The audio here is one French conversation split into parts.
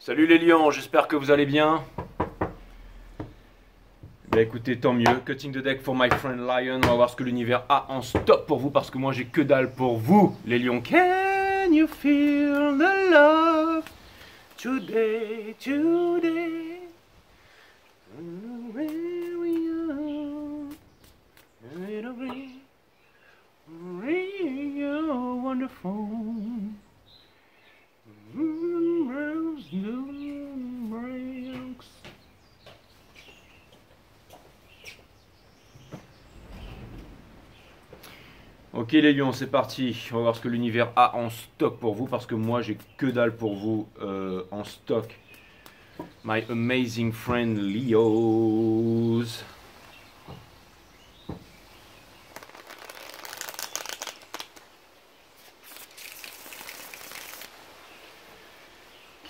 Salut les lions, j'espère que vous allez bien. Ben écoutez, tant mieux. Cutting the deck for my friend Lion. On va voir ce que l'univers a en stock pour vous parce que moi j'ai que dalle pour vous, les lions. Can you feel the love today, today? Where we are, you're wonderful. Ok les lions, c'est parti. On va voir ce que l'univers a en stock pour vous parce que moi j'ai que dalle pour vous en stock. My amazing friend Leos.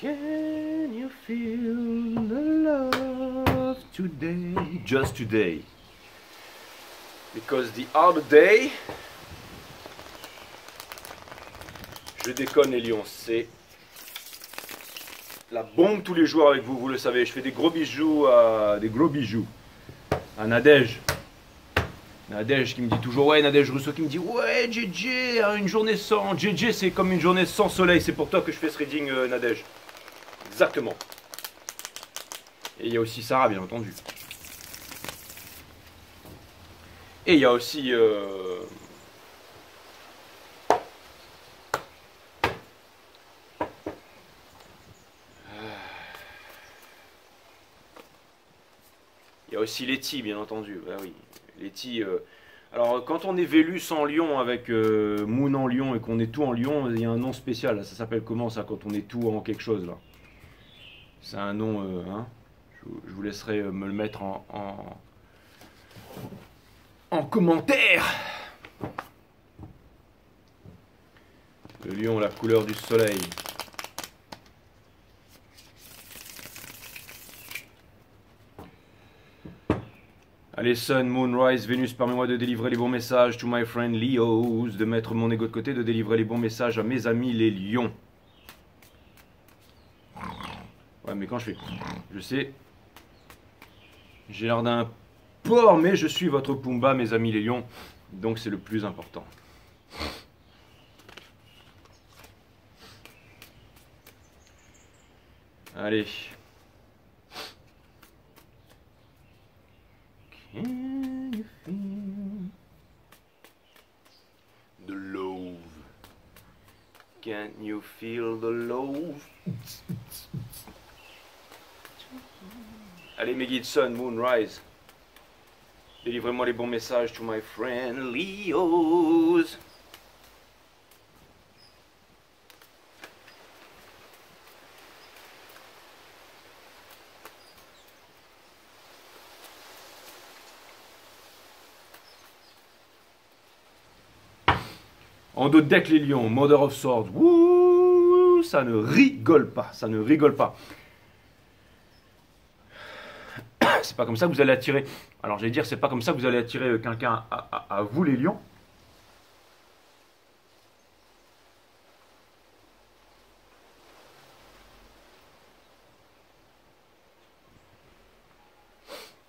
Can you feel the love today? Just today. Because the other day. Je déconne les lions, c'est la bombe tous les jours avec vous, vous le savez. Je fais des gros bijoux à Nadège. Nadège qui me dit toujours, ouais, Nadège Rousseau qui me dit, ouais, JJ, une journée sans. JJ, c'est comme une journée sans soleil, c'est pour toi que je fais ce reading, Nadège. Exactement. Et il y a aussi Sarah, bien entendu. Et il y a aussi. Il y a aussi Letty, bien entendu. Ah oui, Letty. Alors, quand on est Vélus en Lion avec Moon en Lion et qu'on est tout en Lion, il y a un nom spécial. Là. Ça s'appelle comment ça quand on est tout en quelque chose là? C'est un nom. Hein, je vous laisserai me le mettre en commentaire. Le lion, la couleur du soleil. Allez, Sun, Moon, Rise, Vénus, permets-moi de délivrer les bons messages to my friend Leos, de mettre mon ego de côté, de délivrer les bons messages à mes amis les lions. Ouais, mais quand je fais... Je sais... J'ai l'air d'un porc, mais je suis votre Pumba, mes amis les lions. Donc c'est le plus important. Allez. Can you feel the love? Can you feel the love? Allez mes guides, Sun, Moon, Rise. Délivrez-moi les bons messages to my friend Leos. En dos de deck les lions, Mother of Swords, wouh, ça ne rigole pas, ça ne rigole pas. C'est pas comme ça que vous allez attirer, alors j'allais dire c'est pas comme ça que vous allez attirer quelqu'un à vous les lions.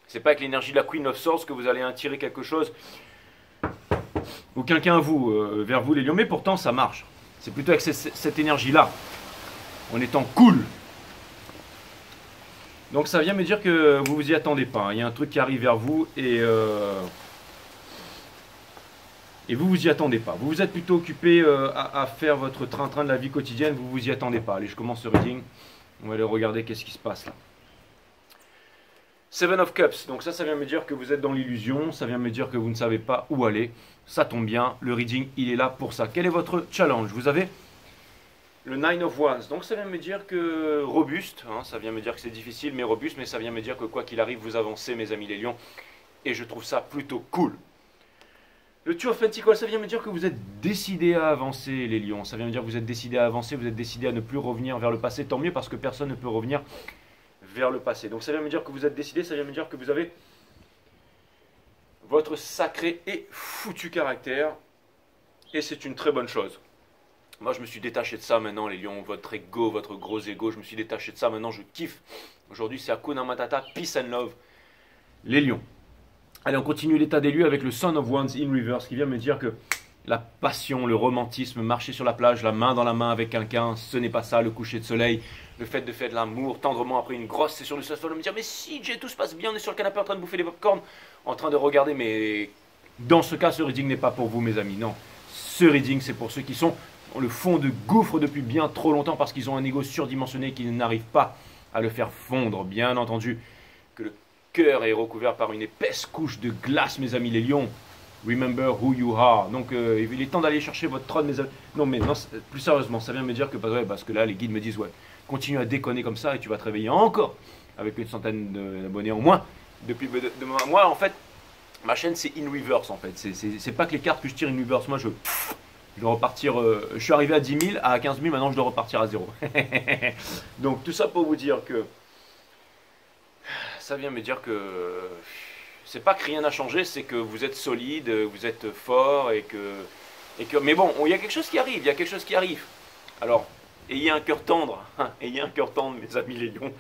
C'est pas avec l'énergie de la Queen of Swords que vous allez attirer quelque chose ou quelqu'un à vous, vers vous les lions, mais pourtant ça marche. C'est plutôt avec cette énergie-là, en étant cool. Donc ça vient me dire que vous vous y attendez pas. Il y a un truc qui arrive vers vous et vous vous y attendez pas. Vous vous êtes plutôt occupé à faire votre train-train de la vie quotidienne, vous vous y attendez pas. Allez, je commence ce reading. On va aller regarder qu'est-ce qui se passe là. Seven of Cups, donc ça vient me dire que vous êtes dans l'illusion, ça vient me dire que vous ne savez pas où aller. Ça tombe bien, le reading il est là pour ça. Quel est votre challenge? Vous avez le Nine of Wands, donc ça vient me dire que robuste, hein, ça vient me dire que c'est difficile mais robuste, mais ça vient me dire que quoi qu'il arrive vous avancez mes amis les lions, et je trouve ça plutôt cool. Le Two of Pentacles, ça vient me dire que vous êtes décidé à avancer les lions, ça vient me dire que vous êtes décidé à avancer, vous êtes décidé à ne plus revenir vers le passé, tant mieux parce que personne ne peut revenir vers le passé. Donc ça vient me dire que vous êtes décidé, ça vient me dire que vous avez votre sacré et foutu caractère, et c'est une très bonne chose. Moi, je me suis détaché de ça maintenant, les lions, votre ego, votre gros ego, je me suis détaché de ça, maintenant je kiffe. Aujourd'hui, c'est Hakuna Matata, peace and love, les lions. Allez, on continue l'état des lieux avec le Son of Wands in Reverse qui vient me dire que la passion, le romantisme, marcher sur la plage, la main dans la main avec quelqu'un, ce n'est pas ça, le coucher de soleil, le fait de faire de l'amour tendrement après une grosse session de surf, me dire mais si Jay, tout se passe bien, on est sur le canapé en train de bouffer des popcorn, en train de regarder, mais dans ce cas, ce reading n'est pas pour vous, mes amis, non. Ce reading, c'est pour ceux qui sont dans le fond de gouffre depuis bien trop longtemps parce qu'ils ont un ego surdimensionné qui n'arrive pas à le faire fondre, bien entendu, que le cœur est recouvert par une épaisse couche de glace, mes amis les lions. Remember who you are. Donc il est temps d'aller chercher votre trône, mes amis. Non mais non, plus sérieusement, ça vient me dire que parce que là les guides me disent ouais, continue à déconner comme ça et tu vas te réveiller encore avec une centaine d'abonnés en moins. Depuis moi en fait, ma chaîne c'est in reverse en fait. C'est pas que les cartes que je tire in reverse. Moi je dois repartir. Je suis arrivé à 10 000, à 15 000, maintenant je dois repartir à zéro. Donc tout ça pour vous dire que ça vient me dire que c'est pas que rien n'a changé, c'est que vous êtes solide, vous êtes fort et que mais bon, il y a quelque chose qui arrive, il y a quelque chose qui arrive. Alors, ayez un cœur tendre, hein, ayez un cœur tendre, mes amis les lions.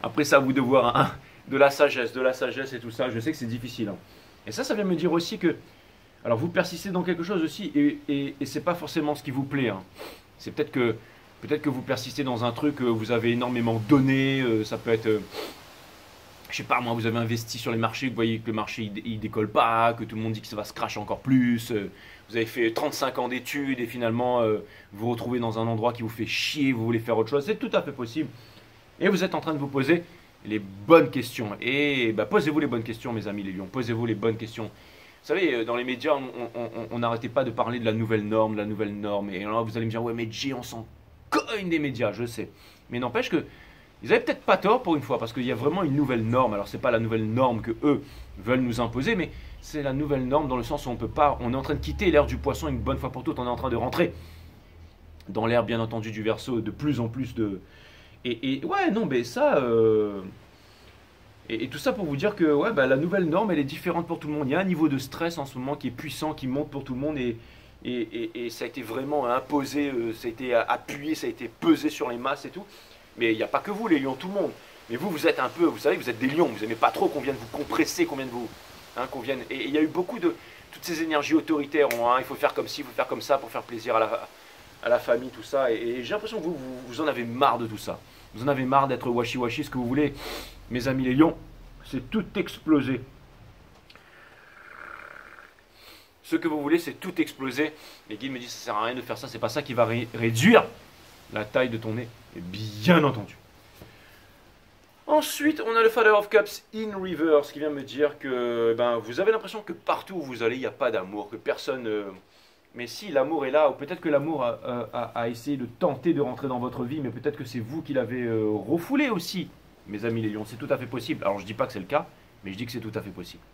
Après, c'est à vous de voir hein, de la sagesse et tout ça. Je sais que c'est difficile. Hein. Et ça vient me dire aussi que, alors vous persistez dans quelque chose aussi et c'est pas forcément ce qui vous plaît. Hein. C'est peut-être que vous persistez dans un truc, vous avez énormément donné, ça peut être je sais pas moi, vous avez investi sur les marchés, vous voyez que le marché il décolle pas, que tout le monde dit que ça va se cracher encore plus, vous avez fait 35 ans d'études et finalement vous vous retrouvez dans un endroit qui vous fait chier, vous voulez faire autre chose, c'est tout à fait possible. Et vous êtes en train de vous poser les bonnes questions. Et bah, posez-vous les bonnes questions mes amis les lions, posez-vous les bonnes questions. Vous savez, dans les médias, on n'arrêtait pas de parler de la nouvelle norme, et alors vous allez me dire, ouais mais Jay, on s'en cogne des médias, je sais. Mais n'empêche que ils n'avaient peut-être pas tort pour une fois, parce qu'il y a vraiment une nouvelle norme. Alors, ce n'est pas la nouvelle norme que eux veulent nous imposer, mais c'est la nouvelle norme dans le sens où on peut pas. On est en train de quitter l'ère du poisson une bonne fois pour toutes. On est en train de rentrer dans l'ère, bien entendu, du Verseau, de plus en plus de. Et ouais, non, mais ça. Et tout ça pour vous dire que ouais, bah, la nouvelle norme, elle est différente pour tout le monde. Il y a un niveau de stress en ce moment qui est puissant, qui monte pour tout le monde, et ça a été vraiment imposé, ça a été appuyé, ça a été pesé sur les masses et tout. Mais il n'y a pas que vous, les lions, tout le monde. Mais vous êtes un peu, vous savez, vous êtes des lions. Vous n'aimez pas trop qu'on vienne vous compresser, qu'on vienne vous. Hein, qu'on vienne. Et il y a eu beaucoup de. Toutes ces énergies autoritaires. Hein, il faut faire comme ci, il faut faire comme ça pour faire plaisir à la famille, tout ça. Et j'ai l'impression que vous en avez marre de tout ça. Vous en avez marre d'être washi-washi, ce que vous voulez. Mes amis, les lions, c'est tout exploser. Ce que vous voulez, c'est tout exploser. Les guides me disent, ça sert à rien de faire ça. C'est pas ça qui va réduire la taille de ton nez. Bien entendu. Ensuite, on a le Father of Cups in Reverse qui vient me dire que ben, vous avez l'impression que partout où vous allez, il n'y a pas d'amour, que personne... Mais si, l'amour est là, ou peut-être que l'amour a essayé de tenter de rentrer dans votre vie, mais peut-être que c'est vous qui l'avez refoulé aussi, mes amis les lions, c'est tout à fait possible. Alors, je ne dis pas que c'est le cas, mais je dis que c'est tout à fait possible.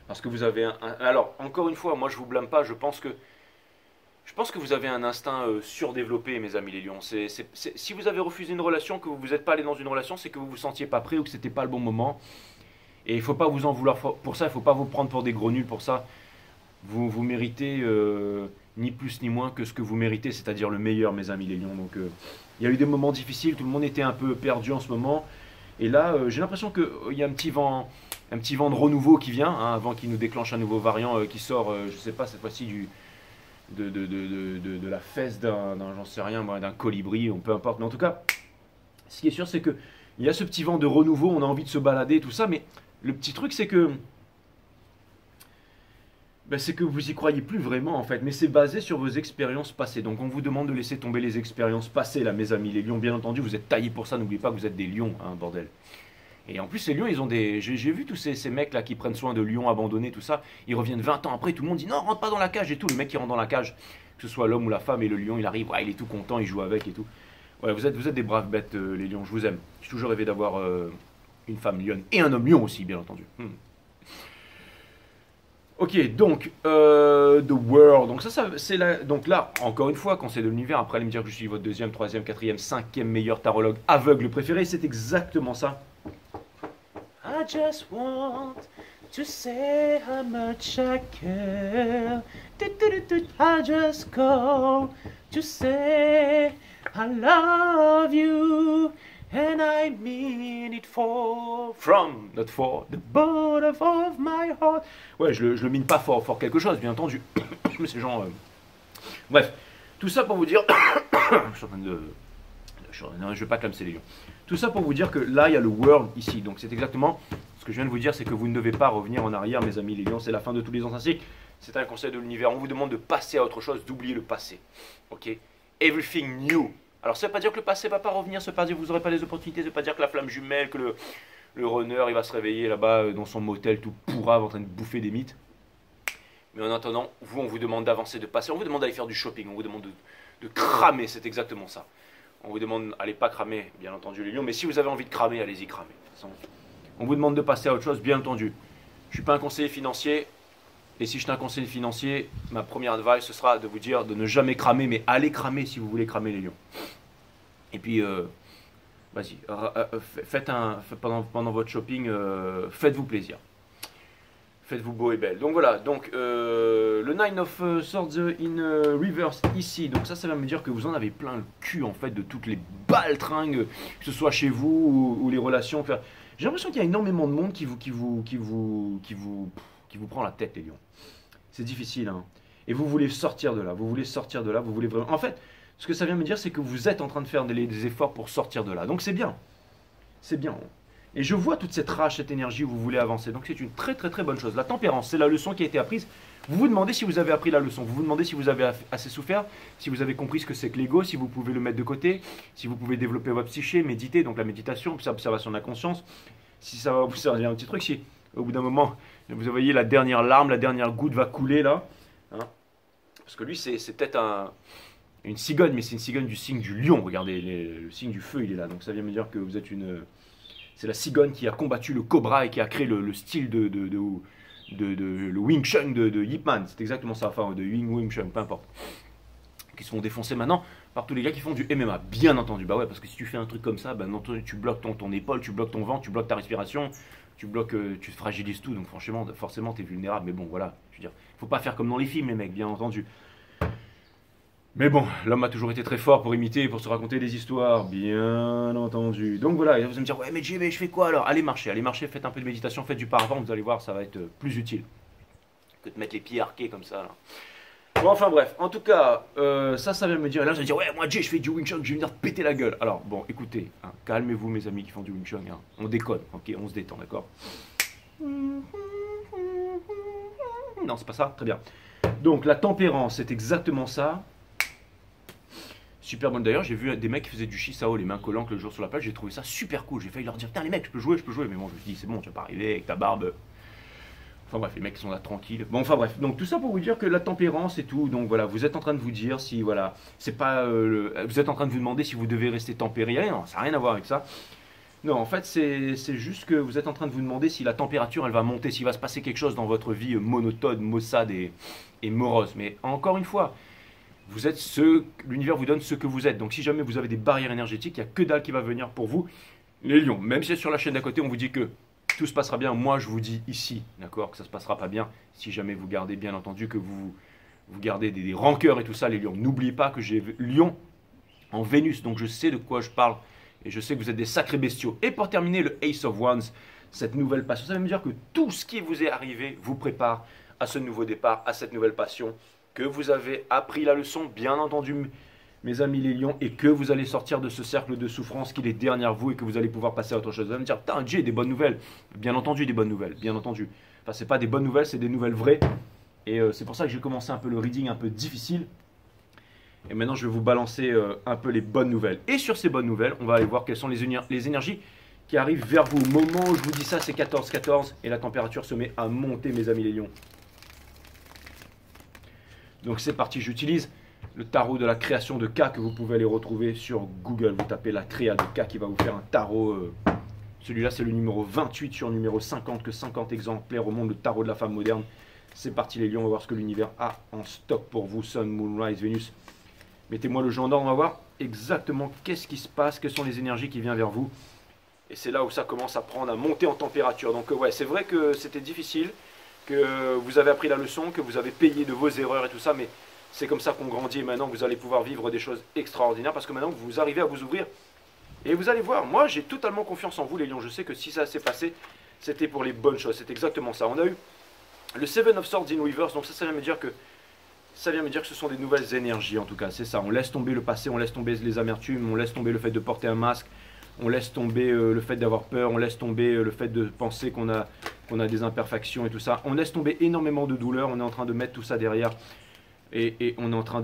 Parce que vous avez alors, encore une fois, moi je ne vous blâme pas, je pense que vous avez un instinct surdéveloppé, mes amis les lions. Si vous avez refusé une relation, que vous n'êtes pas allé dans une relation, c'est que vous ne vous sentiez pas prêt ou que ce n'était pas le bon moment. Et il ne faut pas vous en vouloir pour ça, il ne faut pas vous prendre pour des gros nuls pour ça. Vous méritez ni plus ni moins que ce que vous méritez, c'est-à-dire le meilleur, mes amis les lions. Donc il y a eu des moments difficiles, tout le monde était un peu perdu en ce moment. Et là, j'ai l'impression qu'il y a un petit vent de renouveau qui vient, hein, avant qu'il nous déclenche un nouveau variant qui sort, je ne sais pas, cette fois-ci de la fesse j'en sais rien, d'un colibri, ou peu importe. Mais en tout cas, ce qui est sûr, c'est qu'il y a ce petit vent de renouveau, on a envie de se balader, tout ça, mais le petit truc, c'est que vous y croyez plus vraiment, en fait. Mais c'est basé sur vos expériences passées. Donc, on vous demande de laisser tomber les expériences passées, là, mes amis. Les lions, bien entendu, vous êtes taillés pour ça. N'oubliez pas que vous êtes des lions, hein, bordel. Et en plus, les lions, ils ont des... J'ai vu tous ces mecs là qui prennent soin de lions abandonnés, tout ça. Ils reviennent 20 ans après, tout le monde dit non, rentre pas dans la cage et tout. Le mec qui rentre dans la cage, que ce soit l'homme ou la femme, et le lion, il arrive, ouais, il est tout content, il joue avec et tout. Ouais, vous êtes des braves bêtes, les lions, je vous aime. J'ai toujours rêvé d'avoir une femme lionne et un homme lion aussi, bien entendu. Ok, donc, The World. Donc, ça c'est là. Donc là, encore une fois, conseil de l'univers, après allez me dire que je suis votre deuxième, troisième, quatrième, cinquième meilleur tarologue aveugle préféré, c'est exactement ça. I just want To say how much I care. I just call to say I love you. And I mean it from, not for, the bottom of my heart. Ouais, je le mine pas fort quelque chose, bien entendu. Mais c'est genre... Bref, tout ça pour vous dire... je suis en train de... Non, je vais pas clamser les lions. Tout ça pour vous dire que là, il y a le world ici. Donc c'est exactement ce que je viens de vous dire, c'est que vous ne devez pas revenir en arrière, mes amis les lions. C'est la fin de tous les anciens cycles. C'est un conseil de l'univers. On vous demande de passer à autre chose, d'oublier le passé. Ok? Everything new. Alors ça ne veut pas dire que le passé ne va pas revenir, ça ne veut pas dire que vous n'aurez pas les opportunités, ça ne veut pas dire que la flamme jumelle, que le runner, il va se réveiller là-bas dans son motel tout pourrave en train de bouffer des mythes. Mais en attendant, vous, on vous demande d'avancer, de passer, on vous demande d'aller faire du shopping, on vous demande de cramer, c'est exactement ça. On vous demande, allez pas cramer, bien entendu les lions, mais si vous avez envie de cramer, allez-y cramer. On vous demande de passer à autre chose, bien entendu. Je ne suis pas un conseiller financier, et si je suis un conseiller financier, ma première advice, ce sera de vous dire de ne jamais cramer, mais allez cramer si vous voulez cramer les lions. Et puis, vas-y, pendant votre shopping, faites-vous plaisir. Faites-vous beau et belle. Donc voilà, donc le Nine of Swords in Reverse ici. Donc ça va me dire que vous en avez plein le cul en fait de toutes les baltringues, que ce soit chez vous ou les relations. Enfin, j'ai l'impression qu'il y a énormément de monde qui vous prend la tête, les lions. C'est difficile, hein. Et vous voulez sortir de là, vous voulez sortir de là, vous voulez vraiment... En fait, ce que ça vient me dire, c'est que vous êtes en train de faire des efforts pour sortir de là. Donc c'est bien. C'est bien. Et je vois toute cette rage, cette énergie où vous voulez avancer. Donc c'est une très très très bonne chose. La tempérance, c'est la leçon qui a été apprise. Vous vous demandez si vous avez appris la leçon. Vous vous demandez si vous avez assez souffert, si vous avez compris ce que c'est que l'ego, si vous pouvez le mettre de côté, si vous pouvez développer votre psyché, méditer, donc la méditation, puis l'observation de la conscience. Si ça va vous servir un petit truc, si au bout d'un moment, vous voyez la dernière larme, la dernière goutte va couler là. Hein, parce que lui, c'est peut-être une cigogne, mais c'est une cigogne du signe du lion. Regardez, le signe du feu, il est là. Donc ça vient me dire que vous êtes une... C'est la cigogne qui a combattu le cobra et qui a créé le style le Wing Chun de Ip Man. C'est exactement ça, enfin de Wing Chun, peu importe. Qui se font défoncer maintenant par tous les gars qui font du MMA, bien entendu. Bah ouais, parce que si tu fais un truc comme ça, bah, tu bloques ton épaule, tu bloques ton ventre, tu bloques ta respiration, tu fragilises tout. Donc franchement, forcément, tu es vulnérable. Mais bon, voilà, je veux dire, faut pas faire comme dans les films, les mecs, bien entendu. Mais bon, l'homme a toujours été très fort pour imiter, pour se raconter des histoires, bien entendu. Donc voilà, vous allez me dire, ouais mais JB, je fais quoi alors? Allez marcher, faites un peu de méditation, faites du paravent, vous allez voir, ça va être plus utile que de mettre les pieds arqués comme ça. Là. Bon, enfin bref, en tout cas, ça vient me dire, et là je vais dire, ouais, moi Jay, je fais du Wing Chun, je vais venir te péter la gueule. Alors bon, écoutez, hein, calmez-vous mes amis qui font du Wing Chun, hein. On déconne, ok, on se détend, d'accord? Non, c'est pas ça, très bien. Donc la tempérance, c'est exactement ça. Super bonne. D'ailleurs, j'ai vu des mecs qui faisaient du Shisao, les mains collantes le jour sur la plage. J'ai trouvé ça super cool. J'ai failli leur dire, putain, les mecs, je peux jouer. Mais bon, je me suis dit, c'est bon, tu vas pas arriver avec ta barbe. Enfin bref, les mecs sont là tranquilles. Bon, enfin bref. Donc tout ça pour vous dire que la tempérance et tout. Donc voilà, vous êtes en train de vous dire si, voilà, c'est pas. Vous êtes en train de vous demander si vous devez rester tempéré. Non, ça n'a rien à voir avec ça. Non, en fait, c'est juste que vous êtes en train de vous demander si la température, elle va monter, s'il va se passer quelque chose dans votre vie monotone, maussade et morose. Mais encore une fois, vous êtes l'univers vous donne ce que vous êtes. Donc si jamais vous avez des barrières énergétiques, il n'y a que dalle qui va venir pour vous, les lions. Même si sur la chaîne d'à côté, on vous dit que tout se passera bien, moi je vous dis ici, d'accord, que ça ne se passera pas bien. Si jamais vous gardez, bien entendu, que vous gardez des rancœurs et tout ça, les lions. N'oubliez pas que j'ai lion en Vénus, donc je sais de quoi je parle. Et je sais que vous êtes des sacrés bestiaux. Et pour terminer, le Ace of Wands, cette nouvelle passion, ça veut me dire que tout ce qui vous est arrivé vous prépare à ce nouveau départ, à cette nouvelle passion, que vous avez appris la leçon, bien entendu, mes amis les lions, et que vous allez sortir de ce cercle de souffrance qui est derrière vous et que vous allez pouvoir passer à autre chose. Vous allez me dire, putain, Jay, des bonnes nouvelles. Bien entendu, des bonnes nouvelles, bien entendu. Enfin, c'est pas des bonnes nouvelles, c'est des nouvelles vraies. Et c'est pour ça que j'ai commencé un peu le reading un peu difficile. Et maintenant, je vais vous balancer un peu les bonnes nouvelles. Et sur ces bonnes nouvelles, on va aller voir quelles sont les énergies qui arrivent vers vous. Au moment où je vous dis ça, c'est 14-14 et la température se met à monter, mes amis les lions. Donc c'est parti, j'utilise le tarot de la création de K que vous pouvez aller retrouver sur Google. Vous tapez la créa de K qui va vous faire un tarot. Celui-là, c'est le numéro 28 sur numéro 50, que 50 exemplaires au monde, le tarot de la femme moderne. C'est parti les lions, on va voir ce que l'univers a en stock pour vous. Sun, Moon, Rise, Vénus. Mettez-moi le jeu en ordre, on va voir exactement qu'est-ce qui se passe, quelles sont les énergies qui viennent vers vous. Et c'est là où ça commence à prendre, à monter en température. Donc ouais, c'est vrai que c'était difficile, que vous avez appris la leçon, que vous avez payé de vos erreurs et tout ça, mais c'est comme ça qu'on grandit et maintenant vous allez pouvoir vivre des choses extraordinaires parce que maintenant vous arrivez à vous ouvrir. Et vous allez voir, moi j'ai totalement confiance en vous les lions. Je sais que si ça s'est passé, c'était pour les bonnes choses. C'est exactement ça. On a eu le Seven of Swords in Reverse, donc ça vient me dire que ce sont des nouvelles énergies en tout cas. C'est ça, on laisse tomber le passé, on laisse tomber les amertumes, on laisse tomber le fait de porter un masque, on laisse tomber le fait d'avoir peur, on laisse tomber le fait de penser qu'on a des imperfections et tout ça. On laisse tomber énormément de douleurs, on est en train de mettre tout ça derrière et on est en train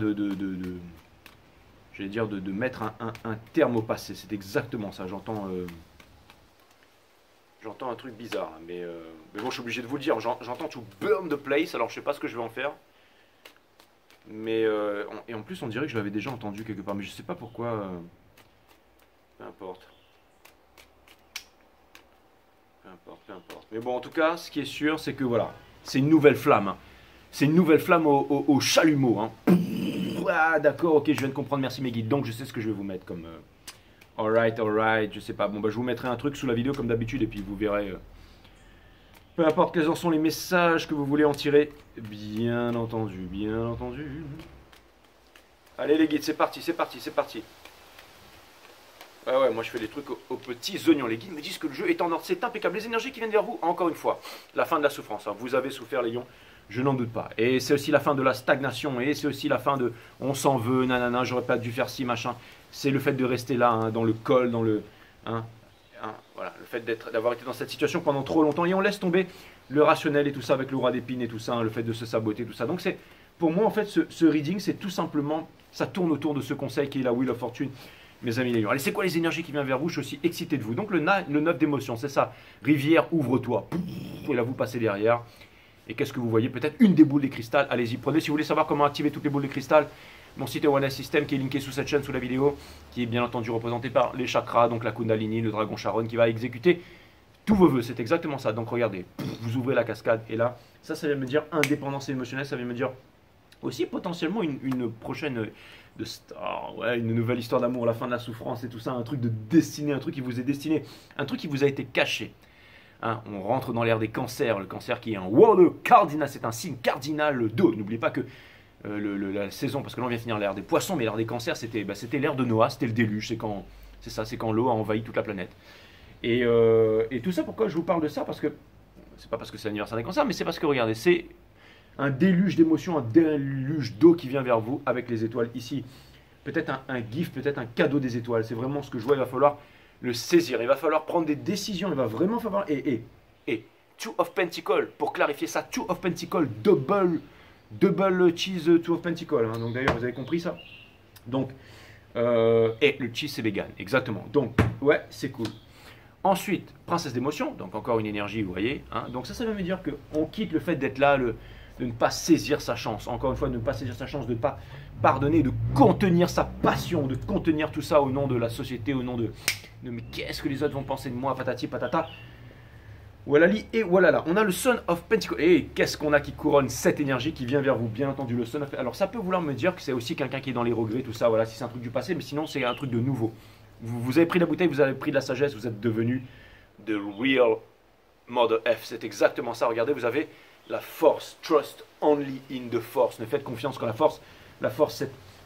j'allais dire de mettre un terme au passé. C'est exactement ça, j'entends un truc bizarre, mais bon, je suis obligé de vous le dire, j'entends to burn the place, alors je sais pas ce que je vais en faire. Mais, et en plus on dirait que je l'avais déjà entendu quelque part, mais je sais pas pourquoi, peu importe. Peu importe, peu importe. Mais bon, en tout cas, ce qui est sûr, c'est que voilà, c'est une nouvelle flamme. Hein. C'est une nouvelle flamme au chalumeau. Hein. Ah, d'accord, ok, je viens de comprendre, merci mes guides. Donc, je sais ce que je vais vous mettre comme... alright, je sais pas. Bon, bah, je vous mettrai un truc sous la vidéo comme d'habitude et puis vous verrez... peu importe quels en sont les messages que vous voulez en tirer. Bien entendu, bien entendu. Allez les guides, c'est parti, c'est parti, c'est parti. Ah ouais, moi je fais des trucs aux petits oignons. Les guides me disent que le jeu est en ordre, c'est impeccable. Les énergies qui viennent vers vous, encore une fois, la fin de la souffrance. Hein. Vous avez souffert les lions, je n'en doute pas. Et c'est aussi la fin de la stagnation, et c'est aussi la fin de on s'en veut, nanana, j'aurais pas dû faire ci, machin. C'est le fait de rester là, hein, dans le col, dans le... voilà, le fait d'avoir été dans cette situation pendant trop longtemps. Et on laisse tomber le rationnel et tout ça avec le roi d'épines et tout ça, hein, le fait de se saboter, tout ça. Donc c'est, pour moi en fait, ce reading, c'est tout simplement, ça tourne autour de ce conseil qui est la Wheel of Fortune. Mes amis les lions. Allez, c'est quoi les énergies qui viennent vers vous? Je suis aussi excité de vous. Donc le 9 d'émotion, c'est ça. Rivière, ouvre-toi. Et là, vous passez derrière. Et qu'est-ce que vous voyez? Peut-être une des boules de cristal. Allez-y, prenez. Si vous voulez savoir comment activer toutes les boules de cristal, mon site est One System qui est linké sous cette chaîne, sous la vidéo, qui est bien entendu représenté par les chakras, donc la Kundalini, le dragon Charon, qui va exécuter tous vos vœux. C'est exactement ça. Donc regardez, vous ouvrez la cascade. Et là, ça vient me dire indépendance émotionnelle. Ça vient me dire aussi potentiellement une prochaine... de star, ouais, une nouvelle histoire d'amour, la fin de la souffrance et tout ça, un truc de destiné, un truc qui vous est destiné, un truc qui vous a été caché. Hein, on rentre dans l'ère des cancers, le cancer qui est un world cardinal, c'est un signe cardinal d'eau. N'oubliez pas que la saison, parce que là on vient finir l'ère des poissons, mais l'ère des cancers c'était l'ère de Noah, c'était le déluge, c'est quand l'eau a envahi toute la planète. Et tout ça, pourquoi je vous parle de ça? Parce que, c'est pas parce que c'est l'anniversaire des cancers, mais c'est parce que regardez, c'est un déluge d'émotions, un déluge d'eau qui vient vers vous avec les étoiles ici. Peut-être un gift, peut-être un cadeau des étoiles. C'est vraiment ce que je vois, il va falloir le saisir. Il va falloir prendre des décisions, il va vraiment falloir... Et Two of Pentacles, pour clarifier ça, Two of Pentacles, double cheese Two of Pentacles. Hein. Donc d'ailleurs, vous avez compris ça. Donc, et le cheese c'est vegan, exactement. Donc, ouais, c'est cool. Ensuite, princesse d'émotion, donc encore une énergie, vous voyez. Hein. Donc ça veut me dire qu'on quitte le fait d'être là, de ne pas saisir sa chance. Encore une fois, de ne pas saisir sa chance, de ne pas pardonner, de contenir sa passion, de contenir tout ça au nom de la société, au nom de mais qu'est-ce que les autres vont penser de moi, patati patata. Voilà, et voilà là. On a le Son of Pentacles. Et qu'est-ce qu'on a qui couronne cette énergie qui vient vers vous? Bien entendu, le Son of... Alors ça peut vouloir me dire que c'est aussi quelqu'un qui est dans les regrets, tout ça, voilà, si c'est un truc du passé, mais sinon c'est un truc de nouveau. Vous avez pris la bouteille, vous avez pris de la sagesse, vous êtes devenu the real Mother F. C'est exactement ça. Regardez, vous avez la force. Trust only in the force. Ne faites confiance qu'en la force,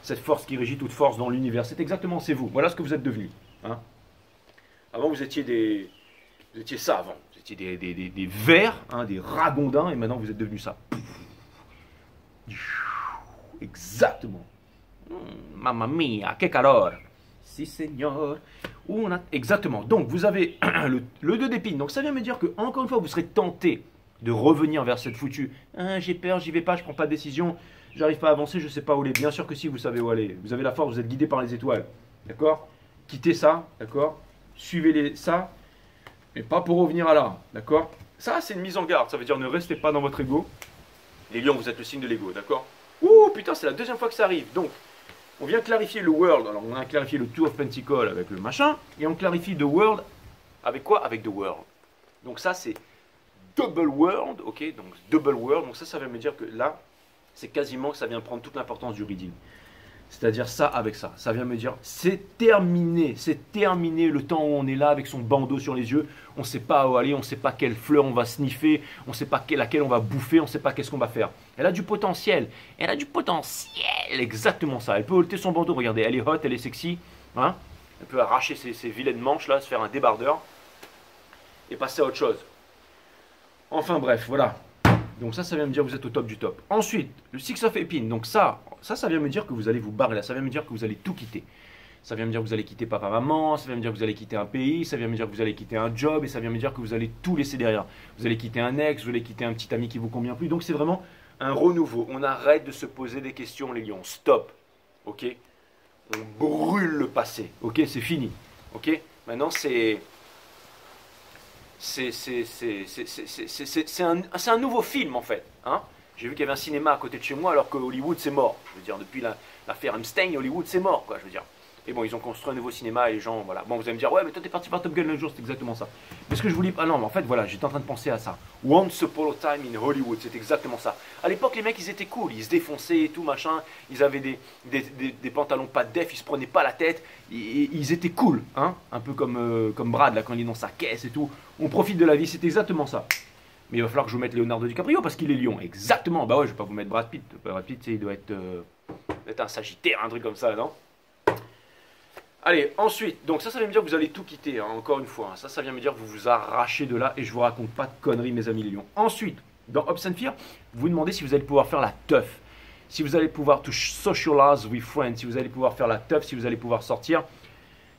cette force qui régit toute force dans l'univers. C'est exactement, c'est vous. Voilà ce que vous êtes devenu. Hein. Avant, vous étiez ça avant. Vous étiez des vers, hein, des ragondins, et maintenant vous êtes devenu ça. Exactement. Mamma mia, que calor. Si, Seigneur. Exactement. Donc, vous avez le 2 d'épines. Donc, ça vient me dire que, encore une fois, vous serez tenté de revenir vers cette foutue. Ah, j'ai peur, j'y vais pas, je prends pas de décision, j'arrive pas à avancer, je sais pas où aller. Bien sûr que si, vous savez où aller. Vous avez la force, vous êtes guidé par les étoiles. D'accord? Quittez ça, d'accord? Suivez ça, mais pas pour revenir à là. D'accord? Ça, c'est une mise en garde. Ça veut dire ne restez pas dans votre ego. Les lions, vous êtes le signe de l'ego, d'accord? Ouh, putain, c'est la deuxième fois que ça arrive. Donc, on vient clarifier le world. Alors, on a clarifié le Two of Pentacles avec le machin. Et on clarifie the world avec quoi? Avec the world. Donc ça, c'est double world. Ok, donc double world. Donc ça veut me dire que là, c'est quasiment que ça vient prendre toute l'importance du reading. C'est-à-dire ça avec ça. Ça vient me dire, c'est terminé le temps où on est là avec son bandeau sur les yeux. On ne sait pas où aller, on ne sait pas quelle fleur on va sniffer, on ne sait pas laquelle on va bouffer, on ne sait pas qu'est-ce qu'on va faire. Elle a du potentiel, exactement ça. Elle peut ôter son bandeau, regardez, elle est hot, elle est sexy. Hein, elle peut arracher ses vilaines manches là, se faire un débardeur et passer à autre chose. Enfin bref, voilà. Donc ça vient me dire que vous êtes au top du top. Ensuite, le Six of Épines. Donc ça vient me dire que vous allez vous barrer là. Ça vient me dire que vous allez tout quitter. Ça vient me dire que vous allez quitter papa, maman. Ça vient me dire que vous allez quitter un pays. Ça vient me dire que vous allez quitter un job. Et ça vient me dire que vous allez tout laisser derrière. Vous allez quitter un ex, vous allez quitter un petit ami qui vous convient plus. Donc c'est vraiment un renouveau. On arrête de se poser des questions, les lions. Stop. Ok? On brûle le passé. Ok? C'est fini. Ok? Maintenant c'est un nouveau film en fait. Hein, j'ai vu qu'il y avait un cinéma à côté de chez moi alors que Hollywood c'est mort. Je veux dire, depuis l'affaire Epstein, Hollywood c'est mort, quoi. Je veux dire. Et bon, ils ont construit un nouveau cinéma et les gens, voilà. Bon, vous allez me dire, ouais, mais toi t'es parti voir Top Gun l'autre jour, c'est exactement ça. Mais ce que je voulais. Ah non, mais en fait, voilà, j'étais en train de penser à ça. Once Upon a Time in Hollywood, c'est exactement ça. À l'époque, les mecs ils étaient cool, ils se défonçaient et tout, machin. Ils avaient des pantalons pas de def, ils se prenaient pas la tête. Ils étaient cool, hein. Un peu comme Brad, là, quand il est dans sa caisse et tout. On profite de la vie, c'est exactement ça. Mais il va falloir que je vous mette Leonardo DiCaprio parce qu'il est lion. Exactement. Bah ouais, je vais pas vous mettre Brad Pitt. Brad Pitt, il doit être un Sagittaire, un truc comme ça, non? Allez, ensuite, donc ça vient me dire que vous allez tout quitter, hein, encore une fois. Hein. Ça vient me dire que vous vous arrachez de là et je vous raconte pas de conneries, mes amis les lions. Ensuite, dans Hopes and Fear, vous vous demandez si vous allez pouvoir faire la teuf. Si vous allez pouvoir to socialize with friends, si vous allez pouvoir faire la teuf, si vous allez pouvoir sortir,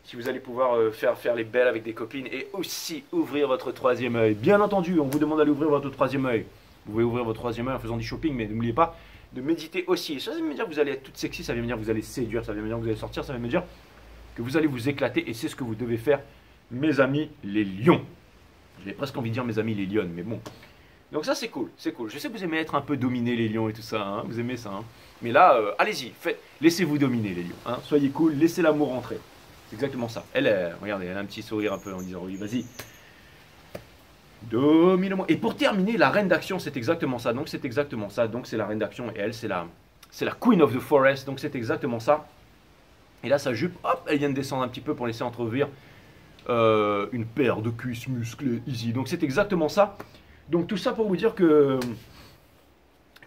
si vous allez pouvoir faire les belles avec des copines et aussi ouvrir votre troisième œil. Bien entendu, on vous demande d'aller ouvrir votre troisième œil. Vous pouvez ouvrir votre troisième œil en faisant du shopping, mais n'oubliez pas de méditer aussi. Et ça vient me dire que vous allez être toute sexy, ça vient me dire que vous allez séduire, ça vient me dire que vous allez sortir, ça vient me dire que vous allez vous éclater et c'est ce que vous devez faire, mes amis les lions. J'ai presque envie de dire mes amis les lionnes, mais bon. Donc ça c'est cool, c'est cool. Je sais que vous aimez être un peu dominé les lions et tout ça, hein, vous aimez ça. Hein. Mais là, allez-y, laissez-vous dominer les lions. Hein. Soyez cool, laissez l'amour rentrer. C'est exactement ça. Regardez, elle a un petit sourire un peu en disant oui, vas-y. Domine-moi. Et pour terminer, la reine d'action, c'est exactement ça. Donc c'est exactement ça. Donc c'est la reine d'action et elle, c'est la Queen of the Forest. Donc c'est exactement ça. Et là, sa jupe, hop, elle vient de descendre un petit peu pour laisser entrevoir une paire de cuisses musclées, easy. Donc c'est exactement ça. Donc tout ça pour vous dire que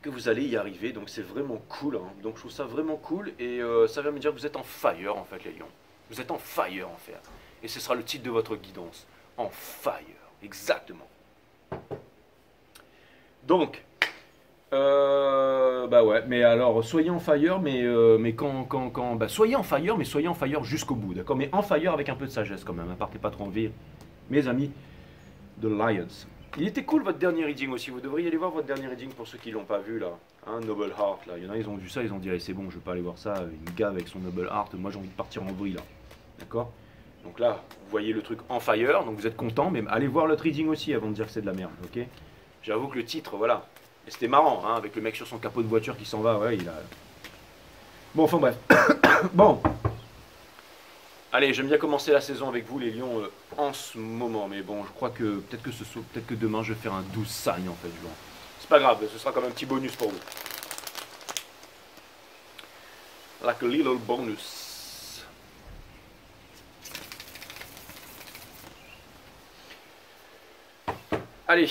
vous allez y arriver. Donc c'est vraiment cool. Hein. Donc je trouve ça vraiment cool. Et ça vient me dire que vous êtes en fire, en fait, les lions. Vous êtes en fire, en fait. Et ce sera le titre de votre guidance. En fire. Exactement. Donc, bah ouais, mais alors, soyez en fire, mais bah, soyez en fire, mais soyez en fire jusqu'au bout, d'accord? Mais en fire avec un peu de sagesse quand même, hein, partez pas trop en vie, mes amis de Lions. Il était cool votre dernier reading aussi, vous devriez aller voir votre dernier reading pour ceux qui l'ont pas vu là, hein, Noble Heart là, il y en a ils ont vu ça, ils ont dit c'est bon, je vais pas aller voir ça, une gave avec son Noble Heart, moi j'ai envie de partir en vrille là, d'accord? Donc là, vous voyez le truc en fire, donc vous êtes content, mais allez voir le reading aussi avant de dire que c'est de la merde, ok? J'avoue que le titre, voilà, et c'était marrant, hein, avec le mec sur son capot de voiture qui s'en va, ouais, il a... Bon, enfin bref, bon. Allez, j'aime bien commencer la saison avec vous, les lions, en ce moment. Mais bon, je crois que peut-être que demain, je vais faire un 12 sign, en fait. Bon. C'est pas grave, ce sera comme un petit bonus pour vous. Like a little bonus. Allez,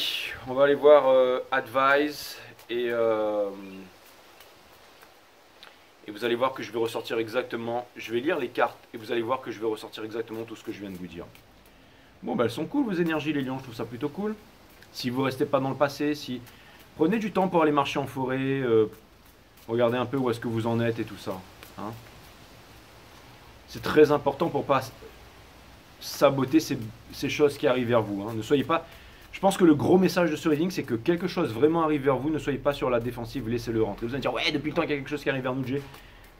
on va aller voir Advise et vous allez voir que je vais ressortir exactement, je vais lire les cartes et vous allez voir que je vais ressortir exactement tout ce que je viens de vous dire. Bon, bah elles sont cool vos énergies les lions, je trouve ça plutôt cool. Si vous restez pas dans le passé, si... Prenez du temps pour aller marcher en forêt, regardez un peu où est-ce que vous en êtes et tout ça. Hein. C'est très important pour pas saboter ces choses qui arrivent vers vous. Hein. Ne soyez pas... Je pense que le gros message de ce reading, c'est que quelque chose vraiment arrive vers vous, ne soyez pas sur la défensive, laissez-le rentrer. Vous allez dire, ouais, depuis le temps qu'il y a quelque chose qui arrive vers nous, Jay.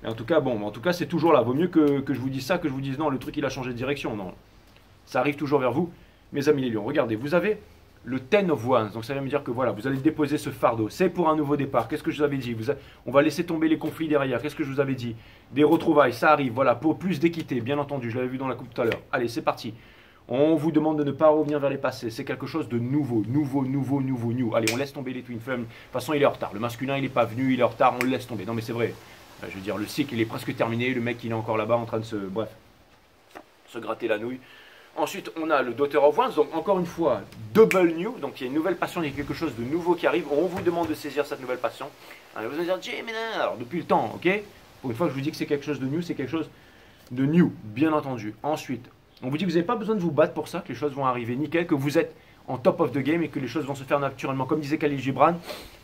Mais en tout cas, bon, en tout cas, c'est toujours là. Vaut mieux que je vous dise ça, que je vous dise non, le truc il a changé de direction. Non, ça arrive toujours vers vous, mes amis les lions. Regardez, vous avez le Ten of Wands, donc ça vient me dire que voilà, vous allez déposer ce fardeau. C'est pour un nouveau départ. Qu'est-ce que je vous avais dit? On va laisser tomber les conflits derrière. Qu'est-ce que je vous avais dit? Des retrouvailles, ça arrive. Voilà, pour plus d'équité, bien entendu. Je l'avais vu dans la coupe tout à l'heure. Allez, c'est parti. On vous demande de ne pas revenir vers les passés. C'est quelque chose de nouveau. Allez, on laisse tomber les Twin Flames. De toute façon, il est en retard. Le masculin, il n'est pas venu, il est en retard, on le laisse tomber. Non, mais c'est vrai. Je veux dire, le cycle, il est presque terminé. Le mec, il est encore là-bas en train de se... Bref, se gratter la nouille. Ensuite, on a le Daughter of Wands. Donc, encore une fois, double new. Donc, il y a une nouvelle passion, il y a quelque chose de nouveau qui arrive. On vous demande de saisir cette nouvelle passion. Alors, vous allez dire, Jay, mais non. Alors, depuis le temps, ok? Pour une fois que je vous dis que c'est quelque chose de new, c'est quelque chose de new, bien entendu. Ensuite, on vous dit que vous n'avez pas besoin de vous battre pour ça, que les choses vont arriver nickel, que vous êtes en top of the game et que les choses vont se faire naturellement. Comme disait Khalil Gibran,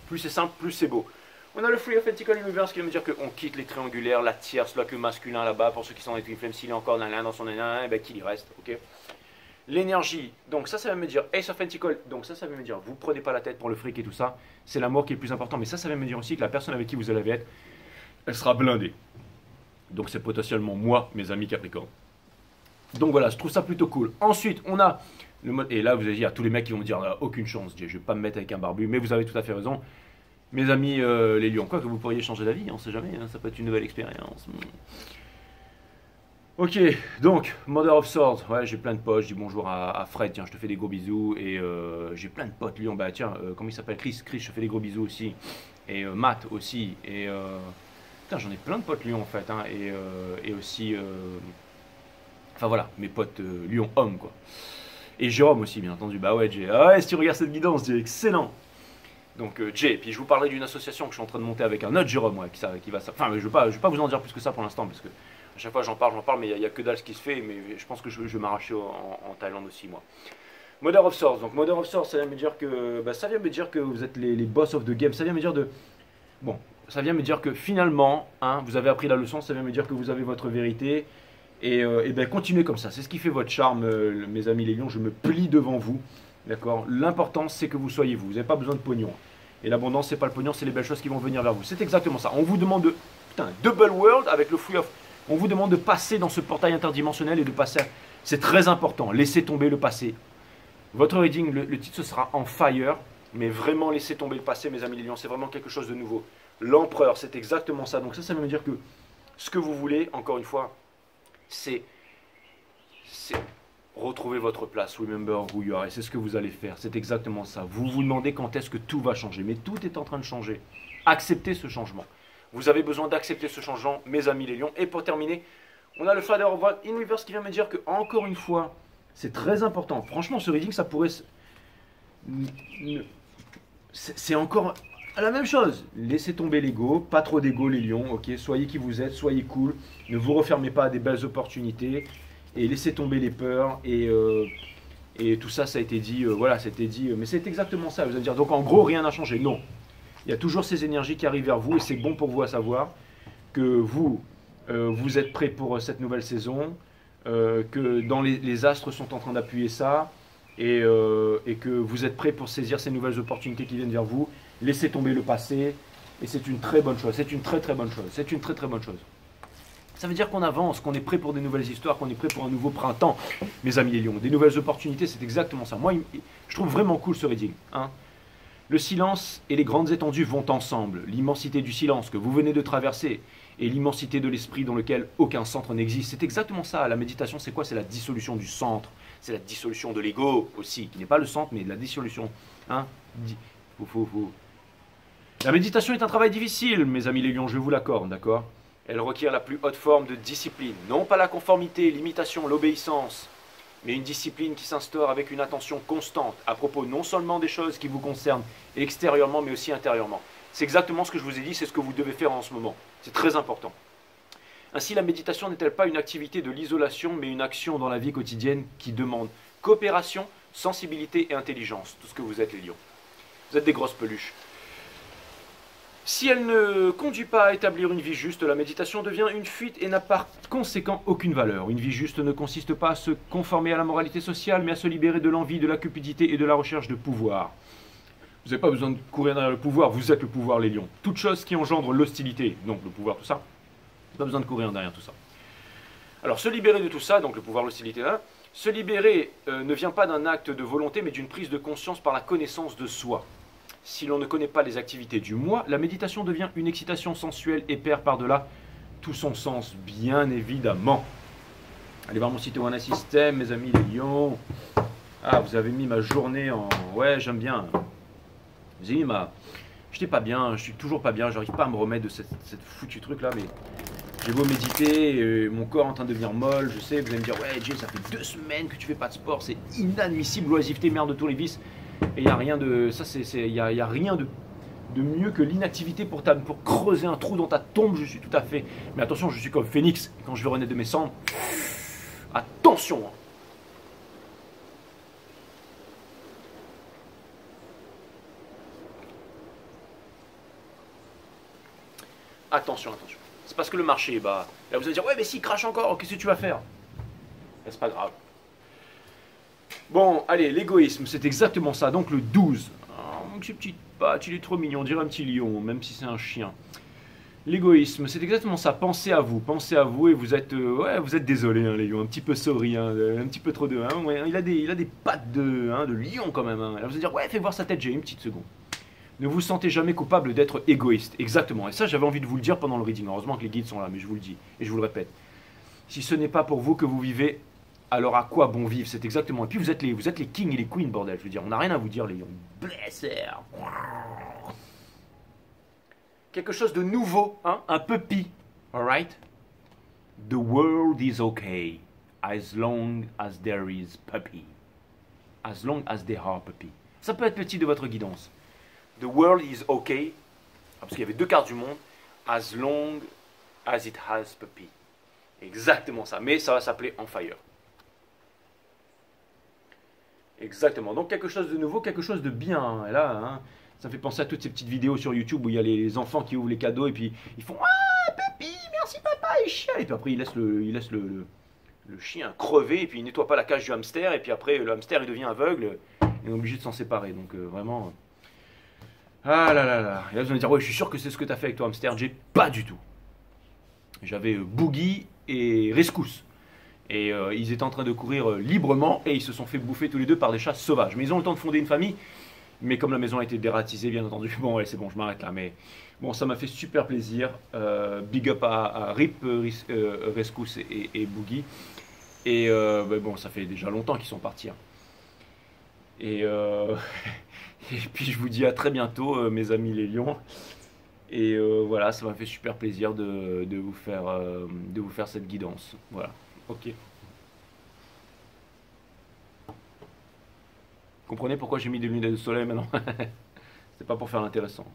plus c'est simple, plus c'est beau. On a le Free Authentical Universe qui veut me dire qu'on quitte les triangulaires, la tierce, le masculin là-bas. Pour ceux qui sont dans les Twin Flames, s'il est encore dans son nain, eh ben, qu'il y reste, ok? L'énergie, donc ça va me dire Ace of Pentacles, donc ça veut me dire vous prenez pas la tête pour le fric et tout ça, c'est l'amour qui est le plus important, mais ça va me dire aussi que la personne avec qui vous allez être, elle sera blindée. Donc c'est potentiellement moi, mes amis Capricorne. Donc voilà, je trouve ça plutôt cool. Ensuite, on a le mode, et là vous allez dire à tous les mecs qui vont me dire aucune chance, je vais pas me mettre avec un barbu, mais vous avez tout à fait raison. Mes amis les lions, quoi que vous pourriez changer d'avis, on sait jamais, hein, ça peut être une nouvelle expérience. Ok, donc, Mother of Swords, ouais, j'ai plein de potes, je dis bonjour à Fred, tiens, je te fais des gros bisous, et j'ai plein de potes lions, bah tiens, comment il s'appelle, Chris, je te fais des gros bisous aussi, et Matt aussi, et putain, j'en ai plein de potes lions en fait, hein, et aussi, enfin voilà, mes potes lions hommes, quoi. Et Jérôme aussi, bien entendu, bah ouais, Jay, ah ouais, si tu regardes cette guidance, Jay, excellent. Donc Jay, puis je vous parlerai d'une association que je suis en train de monter avec un autre Jérôme, ouais, qui va, enfin, mais je vais pas vous en dire plus que ça pour l'instant, parce que à chaque fois j'en parle, mais il n'y a que dalle ce qui se fait, mais je pense que je vais m'arracher en Thaïlande aussi, moi. Mother of Swords, donc Mother of Swords, ça vient me dire que, ça vient me dire que vous êtes les boss of the game, ça vient me dire de, bon, ça vient me dire que finalement, hein, vous avez appris la leçon, ça vient me dire que vous avez votre vérité, et ben continuez comme ça, c'est ce qui fait votre charme, mes amis les lions, je me plie devant vous, d'accord. L'important c'est que vous soyez vous, vous n'avez pas besoin de pognon, et l'abondance c'est pas le pognon, c'est les belles choses qui vont venir vers vous, c'est exactement ça, on vous demande de, putain, double world avec le free of. On vous demande de passer dans ce portail interdimensionnel et de passer. C'est très important. Laissez tomber le passé. Votre reading, le titre ce sera en fire, mais vraiment laissez tomber le passé, mes amis les lions. C'est vraiment quelque chose de nouveau. L'empereur, c'est exactement ça. Donc ça veut dire que ce que vous voulez, encore une fois, c'est retrouver votre place. Remember who you are. Et c'est ce que vous allez faire. C'est exactement ça. Vous vous demandez quand est-ce que tout va changer. Mais tout est en train de changer. Acceptez ce changement. Vous avez besoin d'accepter ce changement, mes amis les lions. Et pour terminer, on a le Father of One in Reverse qui vient me dire que, encore une fois, c'est très important. Franchement, ce reading, ça pourrait... C'est encore la même chose. Laissez tomber l'ego, pas trop d'ego les lions, ok. Soyez qui vous êtes, soyez cool. Ne vous refermez pas à des belles opportunités. Et laissez tomber les peurs. Et tout ça, ça a été dit, voilà, c'était dit. Mais c'est exactement ça, vous allez dire. Donc en gros, rien n'a changé. Non. Il y a toujours ces énergies qui arrivent vers vous et c'est bon pour vous à savoir que vous, vous êtes prêts pour cette nouvelle saison, que dans les astres sont en train d'appuyer ça et que vous êtes prêts pour saisir ces nouvelles opportunités qui viennent vers vous. Laissez tomber le passé et c'est une très bonne chose. C'est une très très bonne chose. C'est une très très bonne chose. Ça veut dire qu'on avance, qu'on est prêt pour des nouvelles histoires, qu'on est prêt pour un nouveau printemps, mes amis les lions. Des nouvelles opportunités, c'est exactement ça. Moi, je trouve vraiment cool ce reading, hein. Le silence et les grandes étendues vont ensemble. L'immensité du silence que vous venez de traverser et l'immensité de l'esprit dans lequel aucun centre n'existe. C'est exactement ça. La méditation, c'est quoi? C'est la dissolution du centre. C'est la dissolution de l'ego aussi, qui n'est pas le centre, mais la dissolution. Hein? La méditation est un travail difficile, mes amis les lions, je vous l'accorde, d'accord? Elle requiert la plus haute forme de discipline. Non pas la conformité, l'imitation, l'obéissance, mais une discipline qui s'instaure avec une attention constante à propos non seulement des choses qui vous concernent extérieurement, mais aussi intérieurement. C'est exactement ce que je vous ai dit, c'est ce que vous devez faire en ce moment. C'est très important. Ainsi, la méditation n'est-elle pas une activité de l'isolation, mais une action dans la vie quotidienne qui demande coopération, sensibilité et intelligence, tout ce que vous êtes les lions. Vous êtes des grosses peluches. Si elle ne conduit pas à établir une vie juste, la méditation devient une fuite et n'a par conséquent aucune valeur. Une vie juste ne consiste pas à se conformer à la moralité sociale, mais à se libérer de l'envie, de la cupidité et de la recherche de pouvoir. Vous n'avez pas besoin de courir derrière le pouvoir, vous êtes le pouvoir les lions. Toute chose qui engendre l'hostilité, donc le pouvoir, tout ça, pas besoin de courir derrière tout ça. Alors se libérer de tout ça, donc le pouvoir, l'hostilité, là, se libérer ne vient pas d'un acte de volonté, mais d'une prise de conscience par la connaissance de soi. Si l'on ne connaît pas les activités du moi, la méditation devient une excitation sensuelle et perd par-delà tout son sens, bien évidemment. Allez voir mon site One System, mes amis les lions. Ah, vous avez mis ma journée en... Ouais, j'aime bien. Vous avez mis ma... J'étais pas bien, je suis toujours pas bien, j'arrive pas à me remettre de cette foutu truc là, mais j'ai beau méditer, mon corps est en train de devenir molle, je sais, vous allez me dire, ouais Jay, ça fait 2 semaines que tu fais pas de sport, c'est inadmissible, l'oisiveté, merde de tous les vices, et il n'y a rien de, ça c'est, y a rien de mieux que l'inactivité pour creuser un trou dans ta tombe, je suis tout à fait, mais attention, je suis comme Phénix, quand je vais renaître de mes cendres, attention hein. Attention, attention. C'est parce que le marché, bah, là vous allez dire, ouais, mais s'il crache encore, qu'est-ce que tu vas faire? C'est pas grave. Bon, allez, l'égoïsme, c'est exactement ça. Donc le 12. Oh, mon petit patte, il est trop mignon, on dirait un petit lion, même si c'est un chien. L'égoïsme, c'est exactement ça. Pensez à vous et vous êtes, ouais, vous êtes désolé, hein, les lions, un petit peu sorry, hein, un petit peu trop de, hein, ouais, il a des pattes de lion quand même. Hein. Là vous allez dire, ouais, fais voir sa tête, j'ai une petite seconde. Ne vous sentez jamais coupable d'être égoïste. Exactement. Et ça, j'avais envie de vous le dire pendant le reading. Heureusement que les guides sont là, mais je vous le dis et je vous le répète. Si ce n'est pas pour vous que vous vivez, alors à quoi bon vivre? C'est exactement. Et puis vous êtes les kings et les queens, bordel. Je veux dire, on n'a rien à vous dire, les lions. Blessés. Quelque chose de nouveau, hein? Un puppy. Alright? The world is okay as long as there is puppy. As long as there are puppy. Ça peut être petit de votre guidance. The world is okay, parce qu'il y avait 2 cartes du monde, as long as it has puppy. Exactement ça, mais ça va s'appeler On Fire. Exactement, donc quelque chose de nouveau, quelque chose de bien. Et là, hein, ça me fait penser à toutes ces petites vidéos sur YouTube où il y a les enfants qui ouvrent les cadeaux et puis ils font Ah, Puppy, merci papa, il chiale. Et puis après, ils laissent le chien crever et puis il nettoie pas la cage du hamster. Et puis après, le hamster il devient aveugle et on est obligé de s'en séparer. Donc vraiment. Ah là là là. Et là, vous allez me dire, ouais, je suis sûr que c'est ce que tu as fait avec toi, hamster. J'ai pas du tout. J'avais Boogie et Rescousse. Et ils étaient en train de courir librement et ils se sont fait bouffer tous les deux par des chats sauvages. Mais ils ont le temps de fonder une famille. Mais comme la maison a été dératisée, bien entendu, bon, ouais, c'est bon, je m'arrête là. Mais bon, ça m'a fait super plaisir. Big up à Rip, Rescousse et Boogie. Et bah, bon, ça fait déjà longtemps qu'ils sont partis. Hein. Et, et puis je vous dis à très bientôt, mes amis les lions. Et voilà, ça m'a fait super plaisir de vous faire cette guidance. Voilà, ok. Comprenez pourquoi j'ai mis des lunettes de soleil maintenant? C'est pas pour faire l'intéressant.